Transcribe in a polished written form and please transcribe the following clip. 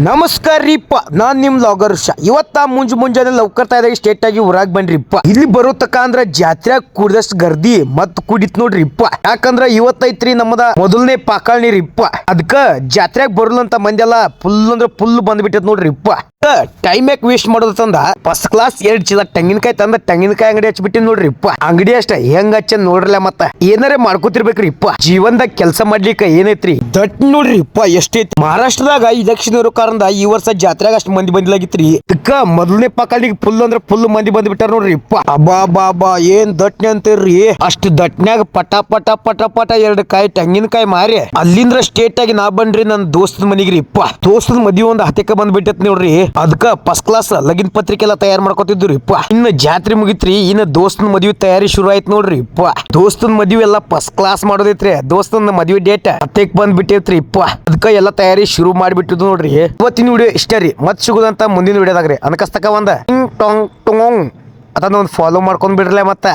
ನಮಸ್ಕಾರ ರೀಪ್ಪ, ನಾನ್ ನಿಮ್ ಲಾಗರ್ ಇವತ್ತ ಮುಂಜಾನೆ ಲೌಕರ್ತಾ ಇದ್ದಾಗ ಸ್ಟೇಟ್ ಆಗಿ ಊರಾಗ ಬನ್ರಿಪ್ಪ. ಇಲ್ಲಿ ಬರೋತಕ ಅಂದ್ರ ಜಾತ್ರೆ ಕುಡ್ದಷ್ಟು ಗರ್ದಿ ಮತ್ ಕುಡಿತ್ ನೋಡ್ರಿಪ್ಪ. ಯಾಕಂದ್ರ ಇವತ್ತೈತ್ರಿ ನಮ್ಮದ ಮೊದಲನೇ ಪಾಕಾಳ್ನಿ ರೀಪ್ಪ. ಅದಕ್ಕ ಜಾತ್ರೆಗ್ ಬರಲಂತ ಮಂದಿ ಎಲ್ಲ ಫುಲ್ ಅಂದ್ರ ಫುಲ್ ಬಂದ್ಬಿಟ್ಟದ್ ನೋಡ್ರಿಪ್ಪ. ಟೈಮ್ ಯಾಕೆ ವೇಸ್ಟ್ ಮಾಡೋದಂದ ಫಸ್ಟ್ ಕ್ಲಾಸ್ 2 ಚೀಲ ತೆಂಗಿನಕಾಯಿ ತಂದ ತೆಂಗಿನಕಾಯಿ ಅಂಗಡಿ ಹಚ್ಬಿಟ್ಟಿನ್ ನೋಡ್ರಿಪ್ಪ. ಅಂಗಡಿ ಅಷ್ಟ ಹೆಂಗ್ ಹಚ್ಚ ನೋಡ್ರಲ್ಲ, ಮತ್ತ ಏನಾರ ಮಾಡ್ಕೋತಿರ್ಬೇಕ್ರಿಪ್ಪ. ಜೀವನದಾಗ ಕೆಲಸ ಮಾಡ್ಲಿಕ್ಕೆ ಏನೈತ್ರಿ ದಟ್ ನೋಡ್ರಿಪ್ಪ ಎಷ್ಟೈತಿ. ಮಹಾರಾಷ್ಟ್ರದಾಗ ಇಲೆಕ್ಷನ್ ಇರೋ ಕಾರಣದ ಈ ವರ್ಷ ಜಾತ್ರೆಗ ಅಷ್ಟ್ ಮಂದಿ ಬಂದಿಲಾಗಿತ್ರಿ. ಇದಕ್ಕ ಮೊದಲನೇ ಪಾಕಾಳಿಗೆ ಫುಲ್ ಅಂದ್ರ ಫುಲ್ ಮಂದಿ ಬಂದ್ಬಿಟ್ಟಾರ ನೋಡ್ರಿಪ್ಪ. ಅಬ್ಬಾ ಬಾಬಾ ಏನ್ ದಟ್ನೆ ಅಂತೀರ್ರಿ. ಅಷ್ಟ್ ದಟ್ನ್ಯಾಗ ಪಟ ಪಟ ಪಟ ಪಟ 2 ಕಾಯಿ ತೆಂಗಿನಕಾಯಿ ಮಾರಿ ಅಲ್ಲಿಂದ್ರ ಸ್ಟೇಟ್ ಆಗಿ ನಾ ಬನ್ರಿ ನನ್ ದೋಸ್ತನ ಮನಿಗ್ರಿಪ್ಪ. ದೋಸ್ತನ ಮದ್ವಿ ಒಂದ್ ಹತ್ತಕ್ಕೆ ಬಂದ್ಬಿಟ್ಟತ್ ನೋಡ್ರಿ. ಅದಕ್ಕ ಫಸ್ಟ್ ಕ್ಲಾಸ್ ಲಗಿನ್ ಪತ್ರಿಕೆ ಎಲ್ಲ ತಯಾರು ಮಾಡ್ಕೊತಿದ್ರಿಪ್ಪ. ಇನ್ನು ಜಾತ್ರೆ ಮುಗಿತ್ರಿ, ಇನ್ನು ದೋಸ್ತನ ಮದ್ವಿ ತಯಾರಿ ಶುರು ಆಯ್ತು ನೋಡ್ರಿಪ್ಪ. ದೋಸ್ತನ ಮದ್ವಿ ಎಲ್ಲ ಫಸ್ಟ್ ಕ್ಲಾಸ್ ಮಾಡೋದೈತ್ರಿ. ದೋಸ್ತನ ಮದ್ವಿ ಡೇಟ್ ಹತ್ತಕ್ಕೆ ಬಂದ್ಬಿಟ್ಟೈತ್ರಿ ಇಪ್ಪ. ಅದಕ್ಕ ಎಲ್ಲ ತಯಾರಿ ಶುರು ಮಾಡ್ಬಿಟ್ಟಿದ್ ನೋಡ್ರಿ. ಇವತ್ತಿನ ವಿಡಿಯೋ ಇಷ್ಟ ರೀ. ಮತ್ ಸಿಗುದಂತ ಮುಂದಿನ ವಿಡಿಯೋದಾಗ್ರಿ. ಅದಕ್ಕಸ್ತಕ ಒಂದ ಟಿಂಗ್ ಟಾಂಗ್ ಟೊಂಗ್ ಅದನ್ನ ಒಂದು ಫಾಲೋ ಮಾಡ್ಕೊಂಡ್ ಬಿಡ್ರಲ್ಲ ಮತ್ತ.